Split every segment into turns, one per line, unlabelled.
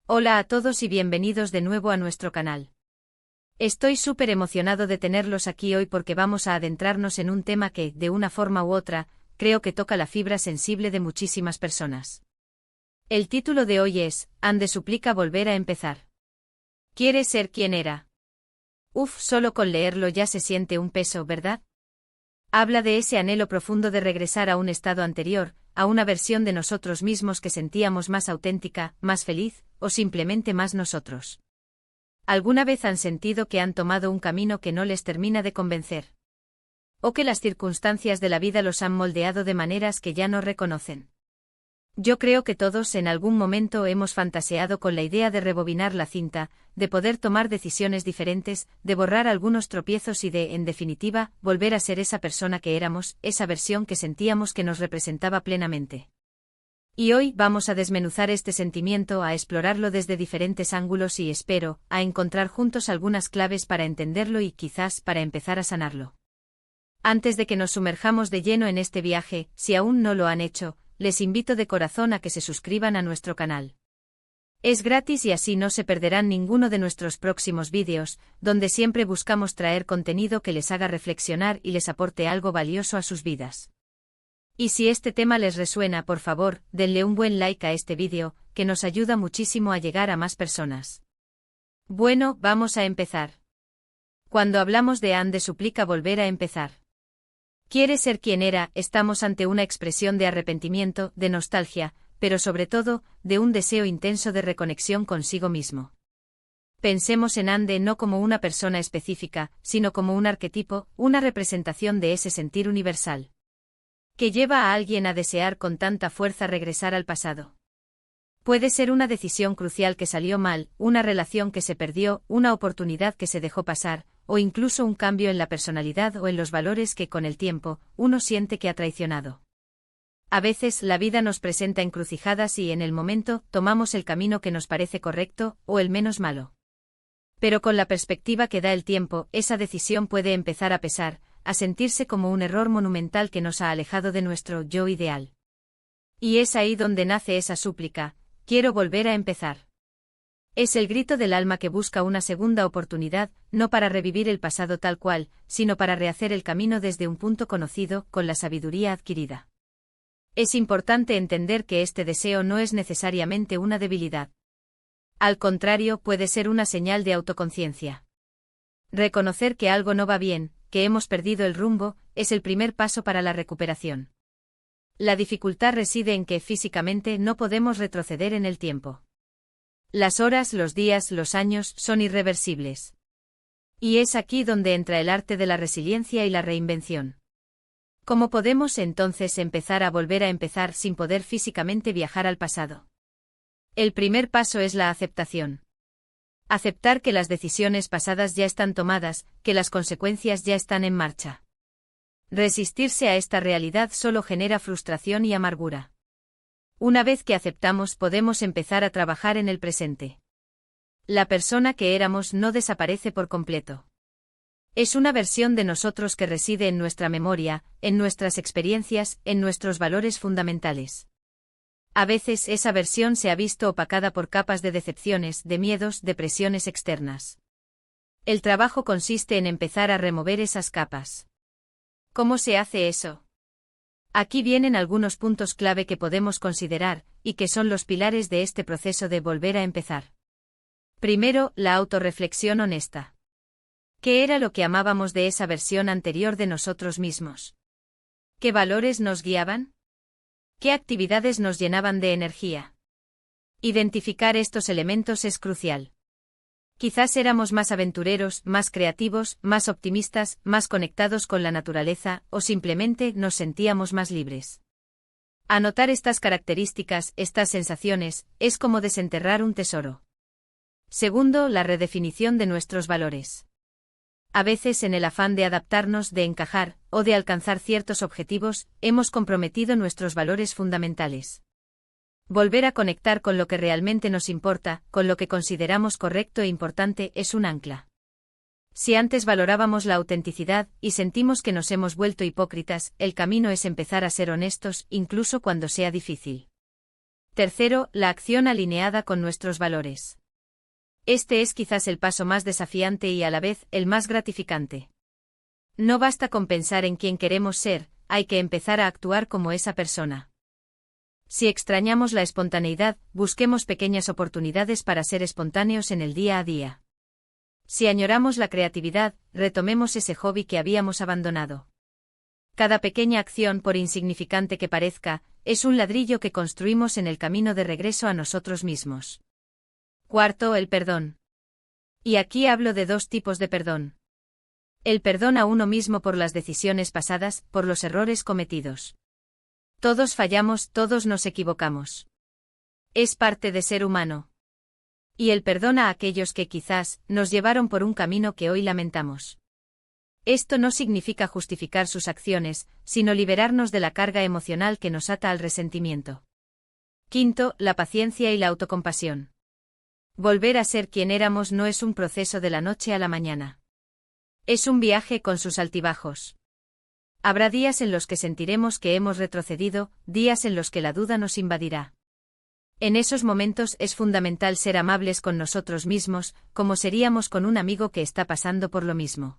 Hola a todos y bienvenidos de nuevo a nuestro canal. Estoy súper emocionado de tenerlos aquí hoy porque vamos a adentrarnos en un tema que, de una forma u otra, creo que toca la fibra sensible de muchísimas personas. El título de hoy es, Ande suplica volver a empezar. ¿Quiere ser quien era? Uf, solo con leerlo ya se siente un peso, ¿verdad? Habla de ese anhelo profundo de regresar a un estado anterior, a una versión de nosotros mismos que sentíamos más auténtica, más feliz, o simplemente más nosotros. ¿Alguna vez han sentido que han tomado un camino que no les termina de convencer? ¿O que las circunstancias de la vida los han moldeado de maneras que ya no reconocen? Yo creo que todos en algún momento hemos fantaseado con la idea de rebobinar la cinta, de poder tomar decisiones diferentes, de borrar algunos tropiezos y de, en definitiva, volver a ser esa persona que éramos, esa versión que sentíamos que nos representaba plenamente. Y hoy vamos a desmenuzar este sentimiento, a explorarlo desde diferentes ángulos y espero, a encontrar juntos algunas claves para entenderlo y quizás para empezar a sanarlo. Antes de que nos sumerjamos de lleno en este viaje, si aún no lo han hecho, les invito de corazón a que se suscriban a nuestro canal. Es gratis y así no se perderán ninguno de nuestros próximos vídeos, donde siempre buscamos traer contenido que les haga reflexionar y les aporte algo valioso a sus vidas. Y si este tema les resuena, por favor, denle un buen like a este vídeo, que nos ayuda muchísimo a llegar a más personas. Bueno, vamos a empezar. Cuando hablamos de Ande suplica volver a empezar. Quiere ser quien era, estamos ante una expresión de arrepentimiento, de nostalgia, pero sobre todo, de un deseo intenso de reconexión consigo mismo. Pensemos en Ande no como una persona específica, sino como un arquetipo, una representación de ese sentir universal. Que lleva a alguien a desear con tanta fuerza regresar al pasado. Puede ser una decisión crucial que salió mal, una relación que se perdió, una oportunidad que se dejó pasar, o incluso un cambio en la personalidad o en los valores que con el tiempo, uno siente que ha traicionado. A veces la vida nos presenta encrucijadas y en el momento tomamos el camino que nos parece correcto, o el menos malo. Pero con la perspectiva que da el tiempo, esa decisión puede empezar a pesar, a sentirse como un error monumental que nos ha alejado de nuestro yo ideal. Y es ahí donde nace esa súplica, quiero volver a empezar. Es el grito del alma que busca una segunda oportunidad, no para revivir el pasado tal cual, sino para rehacer el camino desde un punto conocido, con la sabiduría adquirida. Es importante entender que este deseo no es necesariamente una debilidad. Al contrario, puede ser una señal de autoconciencia. Reconocer que algo no va bien, que hemos perdido el rumbo, es el primer paso para la recuperación. La dificultad reside en que físicamente no podemos retroceder en el tiempo. Las horas, los días, los años son irreversibles. Y es aquí donde entra el arte de la resiliencia y la reinvención. ¿Cómo podemos entonces empezar a volver a empezar sin poder físicamente viajar al pasado? El primer paso es la aceptación. Aceptar que las decisiones pasadas ya están tomadas, que las consecuencias ya están en marcha. Resistirse a esta realidad solo genera frustración y amargura. Una vez que aceptamos, podemos empezar a trabajar en el presente. La persona que éramos no desaparece por completo. Es una versión de nosotros que reside en nuestra memoria, en nuestras experiencias, en nuestros valores fundamentales. A veces esa versión se ha visto opacada por capas de decepciones, de miedos, de presiones externas. El trabajo consiste en empezar a remover esas capas. ¿Cómo se hace eso? Aquí vienen algunos puntos clave que podemos considerar, y que son los pilares de este proceso de volver a empezar. Primero, la autorreflexión honesta. ¿Qué era lo que amábamos de esa versión anterior de nosotros mismos? ¿Qué valores nos guiaban? ¿Qué actividades nos llenaban de energía? Identificar estos elementos es crucial. Quizás éramos más aventureros, más creativos, más optimistas, más conectados con la naturaleza, o simplemente nos sentíamos más libres. Anotar estas características, estas sensaciones, es como desenterrar un tesoro. Segundo, la redefinición de nuestros valores. A veces en el afán de adaptarnos, de encajar, o de alcanzar ciertos objetivos, hemos comprometido nuestros valores fundamentales. Volver a conectar con lo que realmente nos importa, con lo que consideramos correcto e importante, es un ancla. Si antes valorábamos la autenticidad, y sentimos que nos hemos vuelto hipócritas, el camino es empezar a ser honestos, incluso cuando sea difícil. Tercero, la acción alineada con nuestros valores. Este es quizás el paso más desafiante y a la vez el más gratificante. No basta con pensar en quién queremos ser, hay que empezar a actuar como esa persona. Si extrañamos la espontaneidad, busquemos pequeñas oportunidades para ser espontáneos en el día a día. Si añoramos la creatividad, retomemos ese hobby que habíamos abandonado. Cada pequeña acción, por insignificante que parezca, es un ladrillo que construimos en el camino de regreso a nosotros mismos. Cuarto, el perdón. Y aquí hablo de dos tipos de perdón. El perdón a uno mismo por las decisiones pasadas, por los errores cometidos. Todos fallamos, todos nos equivocamos. Es parte de ser humano. Y el perdón a aquellos que quizás nos llevaron por un camino que hoy lamentamos. Esto no significa justificar sus acciones, sino liberarnos de la carga emocional que nos ata al resentimiento. Quinto, la paciencia y la autocompasión. Volver a ser quien éramos no es un proceso de la noche a la mañana. Es un viaje con sus altibajos. Habrá días en los que sentiremos que hemos retrocedido, días en los que la duda nos invadirá. En esos momentos es fundamental ser amables con nosotros mismos, como seríamos con un amigo que está pasando por lo mismo.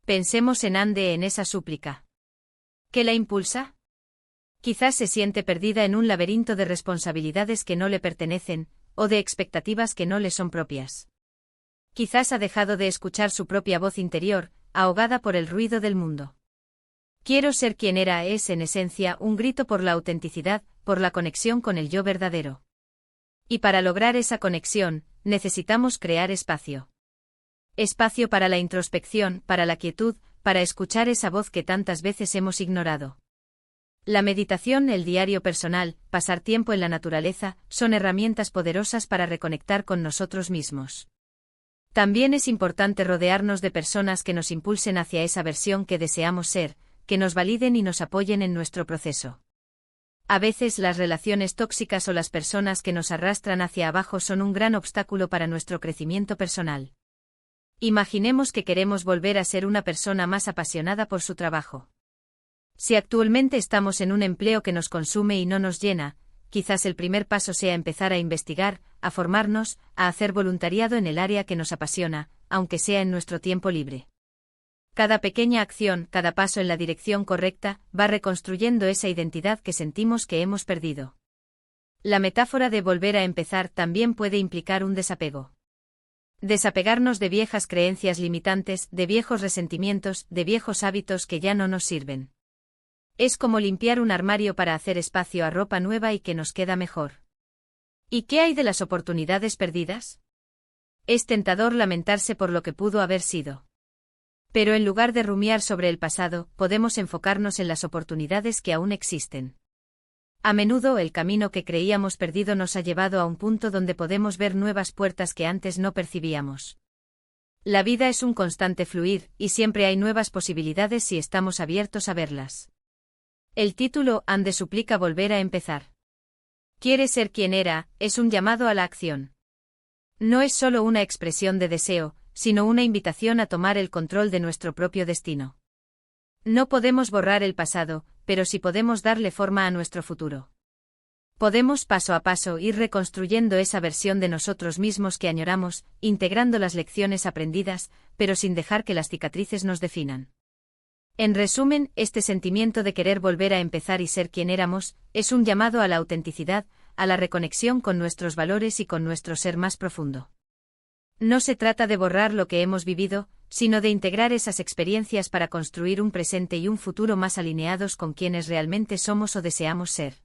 Pensemos en Ande en esa súplica. ¿Qué la impulsa? Quizás se siente perdida en un laberinto de responsabilidades que no le pertenecen, o de expectativas que no le son propias. Quizás ha dejado de escuchar su propia voz interior, ahogada por el ruido del mundo. Quiero ser quien era es en esencia un grito por la autenticidad, por la conexión con el yo verdadero. Y para lograr esa conexión, necesitamos crear espacio. Espacio para la introspección, para la quietud, para escuchar esa voz que tantas veces hemos ignorado. La meditación, el diario personal, pasar tiempo en la naturaleza, son herramientas poderosas para reconectar con nosotros mismos. También es importante rodearnos de personas que nos impulsen hacia esa versión que deseamos ser, que nos validen y nos apoyen en nuestro proceso. A veces las relaciones tóxicas o las personas que nos arrastran hacia abajo son un gran obstáculo para nuestro crecimiento personal. Imaginemos que queremos volver a ser una persona más apasionada por su trabajo. Si actualmente estamos en un empleo que nos consume y no nos llena, quizás el primer paso sea empezar a investigar, a formarnos, a hacer voluntariado en el área que nos apasiona, aunque sea en nuestro tiempo libre. Cada pequeña acción, cada paso en la dirección correcta, va reconstruyendo esa identidad que sentimos que hemos perdido. La metáfora de volver a empezar también puede implicar un desapego. Desapegarnos de viejas creencias limitantes, de viejos resentimientos, de viejos hábitos que ya no nos sirven. Es como limpiar un armario para hacer espacio a ropa nueva y que nos queda mejor. ¿Y qué hay de las oportunidades perdidas? Es tentador lamentarse por lo que pudo haber sido. Pero en lugar de rumiar sobre el pasado, podemos enfocarnos en las oportunidades que aún existen. A menudo el camino que creíamos perdido nos ha llevado a un punto donde podemos ver nuevas puertas que antes no percibíamos. La vida es un constante fluir, y siempre hay nuevas posibilidades si estamos abiertos a verlas. El título Ande suplica volver a empezar. Quiere ser quien era, es un llamado a la acción. No es solo una expresión de deseo, sino una invitación a tomar el control de nuestro propio destino. No podemos borrar el pasado, pero sí podemos darle forma a nuestro futuro. Podemos paso a paso ir reconstruyendo esa versión de nosotros mismos que añoramos, integrando las lecciones aprendidas, pero sin dejar que las cicatrices nos definan. En resumen, este sentimiento de querer volver a empezar y ser quien éramos, es un llamado a la autenticidad, a la reconexión con nuestros valores y con nuestro ser más profundo. No se trata de borrar lo que hemos vivido, sino de integrar esas experiencias para construir un presente y un futuro más alineados con quienes realmente somos o deseamos ser.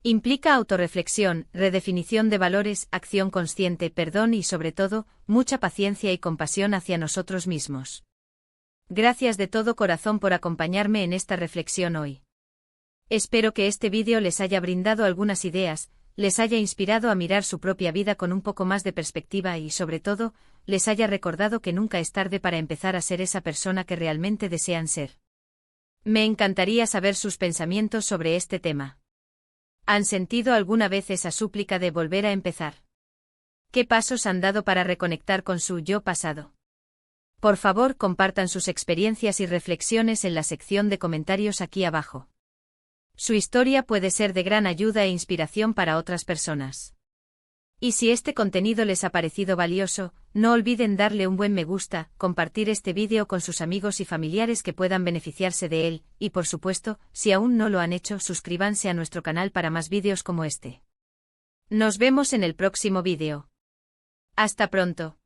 Implica autorreflexión, redefinición de valores, acción consciente, perdón y sobre todo, mucha paciencia y compasión hacia nosotros mismos. Gracias de todo corazón por acompañarme en esta reflexión hoy. Espero que este vídeo les haya brindado algunas ideas, les haya inspirado a mirar su propia vida con un poco más de perspectiva y, sobre todo, les haya recordado que nunca es tarde para empezar a ser esa persona que realmente desean ser. Me encantaría saber sus pensamientos sobre este tema. ¿Han sentido alguna vez esa súplica de volver a empezar? ¿Qué pasos han dado para reconectar con su yo pasado? Por favor, compartan sus experiencias y reflexiones en la sección de comentarios aquí abajo. Su historia puede ser de gran ayuda e inspiración para otras personas. Y si este contenido les ha parecido valioso, no olviden darle un buen me gusta, compartir este vídeo con sus amigos y familiares que puedan beneficiarse de él, y por supuesto, si aún no lo han hecho, suscríbanse a nuestro canal para más vídeos como este. Nos vemos en el próximo vídeo. Hasta pronto.